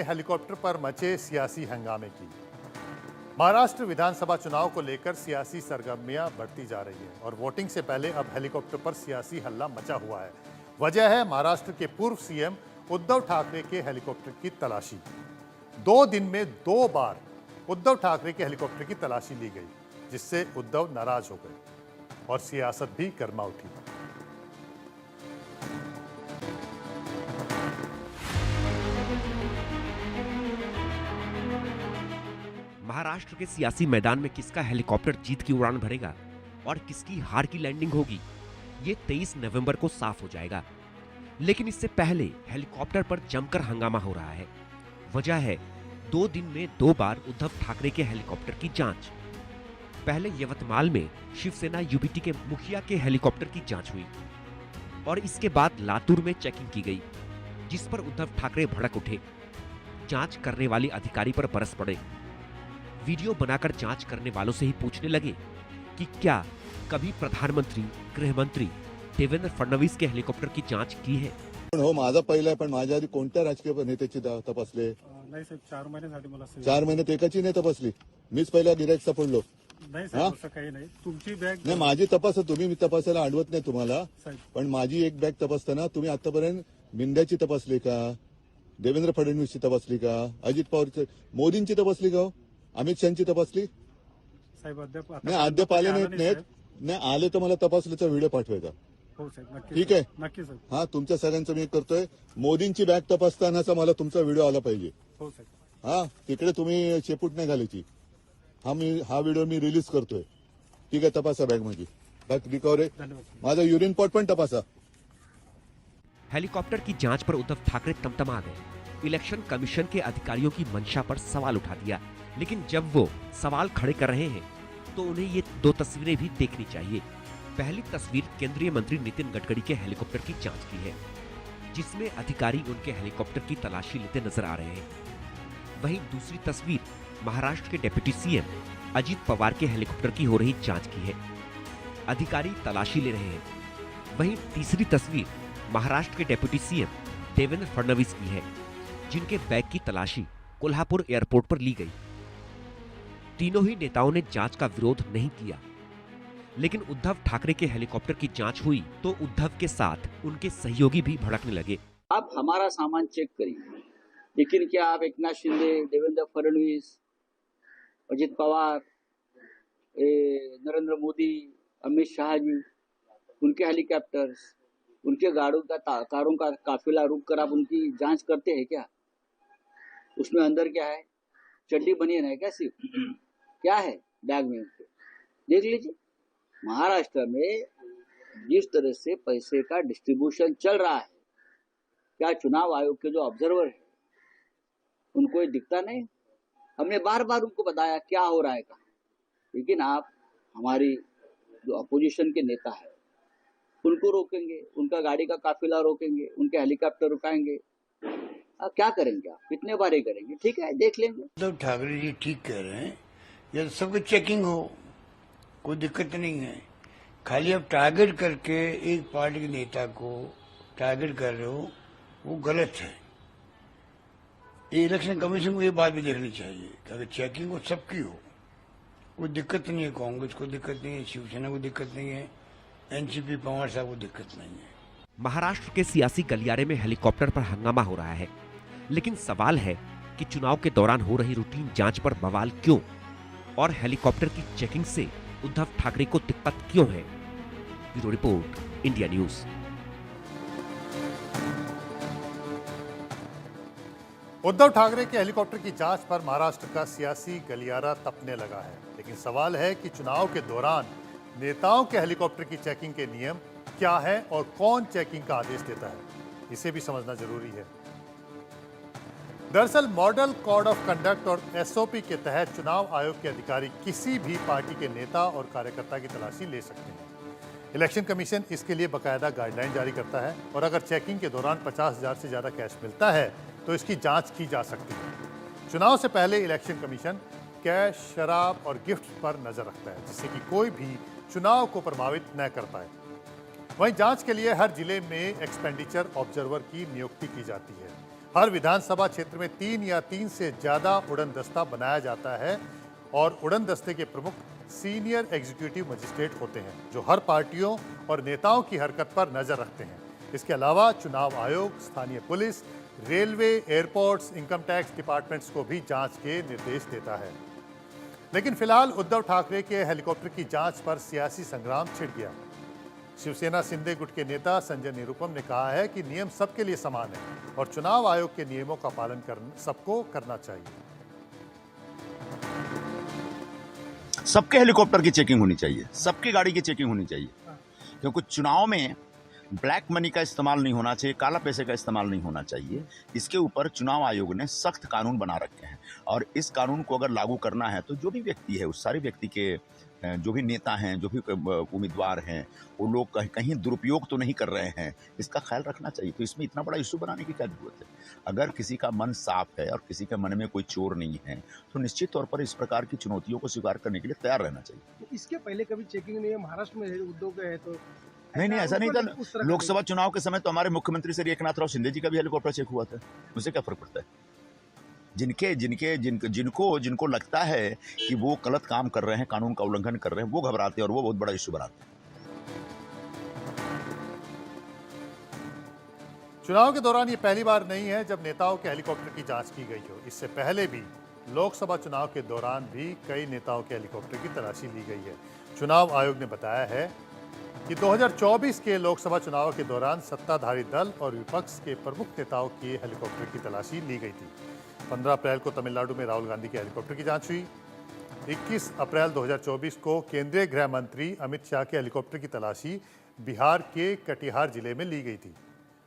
Helicopter पर मचे सियासी हंगामे की। महाराष्ट्र विधानसभा चुनाव को लेकर सियासी सरगर्मियां बढ़ती जा रही है और वोटिंग से पहले अब हेलीकॉप्टर पर सियासी हल्ला मचा हुआ है। वजह है महाराष्ट्र के पूर्व सीएम उद्धव ठाकरे के हेलीकॉप्टर की तलाशी। 2 दिन में 2 बार उद्धव ठाकरे के हेलीकॉप्टर की तलाशी ली गई, जिससे उद्धव नाराज हो गए और सियासत भी गर्मा उठी। महाराष्ट्र के सियासी मैदान में किसका हेलीकॉप्टर जीत की उड़ान भरेगा और किसकी हार की लैंडिंग होगी, ये 23 नवंबर को साफ हो जाएगा। लेकिन इससे पहले हेलीकॉप्टर पर जमकर हंगामा हो रहा है। वजह है 2 दिन में 2 बार उद्धव ठाकरे के हेलीकॉप्टर की जांच। पहले यवतमाल में शिवसेना यूबीटी के मुखिया के हेलीकॉप्टर की जांच हुई और इसके बाद लातूर में चेकिंग की गई, जिस पर उद्धव ठाकरे भड़क उठे। जांच करने वाले अधिकारी पर बरस पड़े। वीडियो बनाकर जांच करने वालों से ही पूछने लगे कि क्या कभी प्रधानमंत्री, गृह मंत्री देवेंद्र फडणवीस के हेलीकॉप्टर की जांच की है। हो, माझा पहिला आहे, पण माझ्या आधी कोणत्या राजकीय नेत्याची तपासले? नाही साहेब, 4 महिन्यासाठी मला 4 महिन्यात एकाची नाही तपासली. मीच पहिला गिरायक सापडलो. नाही साहेब, असं काही नाही. तुमची बॅग नाही, माझी तपासा तुम्ही. मी तपासायला अडवत नाही तुम्हाला, साहेब. पण माझी एक बॅग तपासताना तुम्ही आतापर्यंत मिंद्याची तपासली का, देवेंद्र फडणवीसची तपासली का, अजित पवारची, मोदींची तपासली का, अमित शहाची तपासली? साहेब अद्याप नाही, अद्याप आले नाहीत. नाही आले तर मला तपासल्याचा व्हिडिओ पाठवायचा. हो साहेब, नक्की. ठीक आहे, नक्की साहेब. हा तुमच्या सगळ्यांचं मी करतोय. मोदींची बॅग तपासतानाचा मला तुमचा व्हिडिओ आला पाहिजे. हो साहेब. हा, तिकडे तुम्ही शेपूट नाही घालायची. हा व्हिडिओ मी रिलीज करतोय. ठीक आहे, तपासा बॅग माझी. बॅग रिकवर आहे. धन्यवाद. माझा युरिन पॉट पण तपासा. हेलीकॉप्टर की जांच पर उद्धव ठाकरे तमतमा गए। इलेक्शन कमीशन के अधिकारियों की मंशा पर सवाल उठा दिया, लेकिन जब वो सवाल खड़े कर रहे हैं तो उन्हें ये 2 तस्वीरें भी देखनी चाहिए। पहली तस्वीर केंद्रीय मंत्री नितिन गडकरी के हेलीकॉप्टर की जांच की है, जिसमें अधिकारी उनके हेलीकॉप्टर की तलाशी लेते नजर आ रहे हैं। वहीं दूसरी तस्वीर महाराष्ट्र के डिप्टी सीएम अजित पवार के हेलीकॉप्टर की हो रही जांच की है। अधिकारी तलाशी ले रहे हैं। वहीं तीसरी तस्वीर महाराष्ट्र के डिप्टी सीएम देवेंद्र फडणवीस की है, जिनके बैग की तलाशी कोल्हापुर एयरपोर्ट पर ली गई। तीनों ही नेताओं ने जांच का विरोध नहीं किया, लेकिन उद्धव ठाकरे के हेलीकॉप्टर की जांच हुई तो उद्धव के साथ उनके सहयोगी भी भड़कने लगे। आप हमारा सामान चेक करिए, लेकिन क्या आप एकनाथ शिंदे, देवेंद्र फडणवीस, अजित पवार, नरेंद्र मोदी, अमित शाह जी, उनके हेलीकॉप्टर्स, उनके कारों का काफिला रुक कर आप उनकी जांच करते हैं क्या? उसमें अंदर क्या है? चड्डी बनियान है क्या? सिर्फ क्या है बैग में? उनके देख लीजिए। महाराष्ट्र में जिस तरह से पैसे का डिस्ट्रीब्यूशन चल रहा है, क्या चुनाव आयोग के जो ऑब्जर्वर है उनको ये दिखता नहीं? हमने बार बार उनको बताया क्या हो रहा है का, लेकिन आप हमारी जो अपोजिशन के नेता है उनको रोकेंगे, उनका गाड़ी का काफिला रोकेंगे, उनके हेलीकॉप्टर रुकाएंगे। आप क्या करेंगे? आप कितने बार ही करेंगे? ठीक है, देख लेंगे। उद्धव ठाकरे जी ठीक कह रहे हैं, यदि सबकी चेकिंग हो कोई दिक्कत नहीं है। खाली आप टारगेट करके एक पार्टी के नेता को टारगेट कर रहे हो, वो गलत है। ये इलेक्शन कमीशन को ये बात भी देखनी चाहिए कि अगर चेकिंग हो सबकी हो, कोई दिक्कत नहीं है। कांग्रेस को दिक्कत नहीं है, शिवसेना को दिक्कत नहीं है, एनसीपी पवार साहब को दिक्कत नहीं है। महाराष्ट्र के सियासी गलियारे में हेलीकॉप्टर पर हंगामा हो रहा है, लेकिन सवाल है कि चुनाव के दौरान हो रही रूटीन जांच पर बवाल क्यों और हेलीकॉप्टर की चेकिंग से उद्धव ठाकरे को दिक्कत क्यों है। Bureau report, India news. Uddhav Thackeray के हेलीकॉप्टर की जांच पर महाराष्ट्र का सियासी गलियारा तपने लगा है, लेकिन सवाल है कि चुनाव के दौरान नेताओं के हेलीकॉप्टर की चेकिंग के नियम क्या है और कौन चेकिंग का आदेश देता है, इसे भी समझना जरूरी है। दरअसल मॉडल कोड ऑफ कंडक्ट और एसओपी के तहत चुनाव आयोग के अधिकारी किसी भी पार्टी के नेता और कार्यकर्ता की तलाशी ले सकते हैं। इलेक्शन कमीशन इसके लिए बाकायदा गाइडलाइन जारी करता है और अगर चेकिंग के दौरान 50,000 से ज़्यादा कैश मिलता है तो इसकी जांच की जा सकती है। चुनाव से पहले इलेक्शन कमीशन कैश, शराब और गिफ्ट पर नजर रखता है, जिससे कि कोई भी चुनाव को प्रभावित न कर पाए। वहीं जांच के लिए हर जिले में एक्सपेंडिचर ऑब्जर्वर की नियुक्ति की जाती है। हर विधानसभा क्षेत्र में 3 या 3 से ज्यादा उड़न दस्ता बनाया जाता है और उड़न दस्ते के प्रमुख सीनियर एग्जीक्यूटिव मजिस्ट्रेट होते हैं जो हर पार्टियों और नेताओं की हरकत पर नजर रखते हैं। इसके अलावा चुनाव आयोग, स्थानीय police, railway, airports, income tax departments को भी जांच के निर्देश देता है। लेकिन फिलहाल उद्धव ठाकरे के हेलीकॉप्टर की जांच पर सियासी संग्राम छिड़ गया। शिवसेना शिंदे गुट के नेता संजय निरुपम ने कहा है कि नियम सबके लिए समान है और चुनाव आयोग के नियमों का पालन सबको करना चाहिए। सबके हेलीकॉप्टर की चेकिंग होनी चाहिए, सबकी गाड़ी की चेकिंग होनी चाहिए, क्योंकि चुनाव में ब्लैक मनी का इस्तेमाल नहीं होना चाहिए, काला पैसे का इस्तेमाल नहीं होना चाहिए। इसके ऊपर चुनाव आयोग ने सख्त कानून बना रखे हैं और इस कानून को अगर लागू करना है तो जो भी व्यक्ति है, उस सारे व्यक्ति के जो भी नेता हैं, जो भी उम्मीदवार हैं, वो लोग कहीं दुरुपयोग तो नहीं कर रहे हैं, इसका ख्याल रखना चाहिए। तो इसमें इतना बड़ा इशू बनाने की क्या जरूरत है? अगर किसी का मन साफ है और किसी के मन में कोई चोर नहीं है तो निश्चित तौर पर इस प्रकार की चुनौतियों को स्वीकार करने के लिए तैयार रहना चाहिए। इसके पहले कभी चेकिंग नहीं है, महाराष्ट्र में उद्धव का है तो नहीं, ऐसा नहीं था। लोकसभा चुनाव के समय तो हमारे मुख्यमंत्री श्री एकनाथ राव शिंदे जी का भी हेलीकॉप्टर चेक हुआ था, उससे क्या फर्क पड़ता है? जिनको लगता है कि वो गलत काम कर रहे हैं, कानून का उल्लंघन कर रहे हैं, वो घबराते हैं और वो बहुत बड़ा इश्यू बनाते हैं। चुनाव के दौरान ये पहली बार नहीं है जब नेताओं के हेलीकॉप्टर की जांच की गई हो। इससे पहले भी लोकसभा चुनाव के दौरान भी कई नेताओं के हेलीकॉप्टर की तलाशी ली गई है। चुनाव आयोग ने बताया है कि 2024 के लोकसभा चुनाव के दौरान सत्ताधारी दल और विपक्ष के प्रमुख नेताओं की हेलीकॉप्टर की तलाशी ली गई थी। 15 अप्रैल को तमिलनाडु में राहुल गांधी के हेलीकॉप्टर की जांच हुई। 21 अप्रैल 2024 को केंद्रीय गृह मंत्री अमित शाह के हेलीकॉप्टर की तलाशी बिहार के कटिहार जिले में ली गई थी।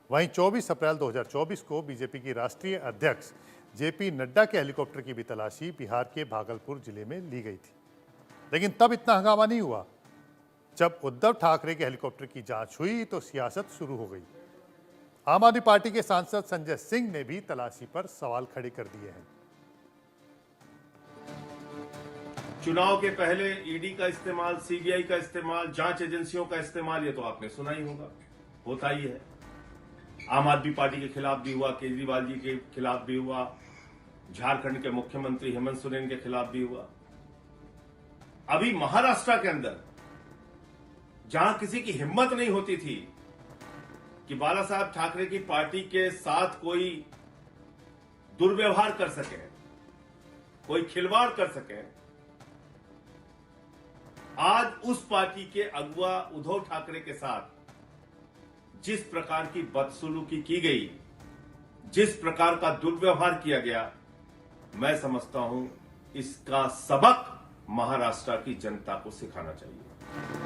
वहीं 24 अप्रैल 2024 को बीजेपी की राष्ट्रीय अध्यक्ष जेपी नड्डा के हेलीकॉप्टर की भी तलाशी बिहार के भागलपुर जिले में ली गई थी। लेकिन तब इतना हंगामा नहीं हुआ। जब उद्धव ठाकरे के हेलीकॉप्टर की जांच हुई तो सियासत शुरू हो गई। आम आदमी पार्टी के सांसद संजय सिंह ने भी तलाशी पर सवाल खड़े कर दिए हैं। चुनाव के पहले ईडी का इस्तेमाल, सीबीआई का इस्तेमाल, जांच एजेंसियों का इस्तेमाल, ये तो आपने सुना ही होगा, होता ही है। आम आदमी पार्टी के खिलाफ भी हुआ, केजरीवाल जी के खिलाफ भी हुआ, झारखंड के मुख्यमंत्री हेमंत सोरेन के खिलाफ भी हुआ। अभी महाराष्ट्र के अंदर जहां किसी की हिम्मत नहीं होती थी कि बाला साहब ठाकरे की पार्टी के साथ कोई दुर्व्यवहार कर सके, कोई खिलवाड़ कर सके, आज उस पार्टी के अगुवा उद्धव ठाकरे के साथ जिस प्रकार की बदसलूकी की गई, जिस प्रकार का दुर्व्यवहार किया गया, मैं समझता हूं इसका सबक महाराष्ट्र की जनता को सिखाना चाहिए।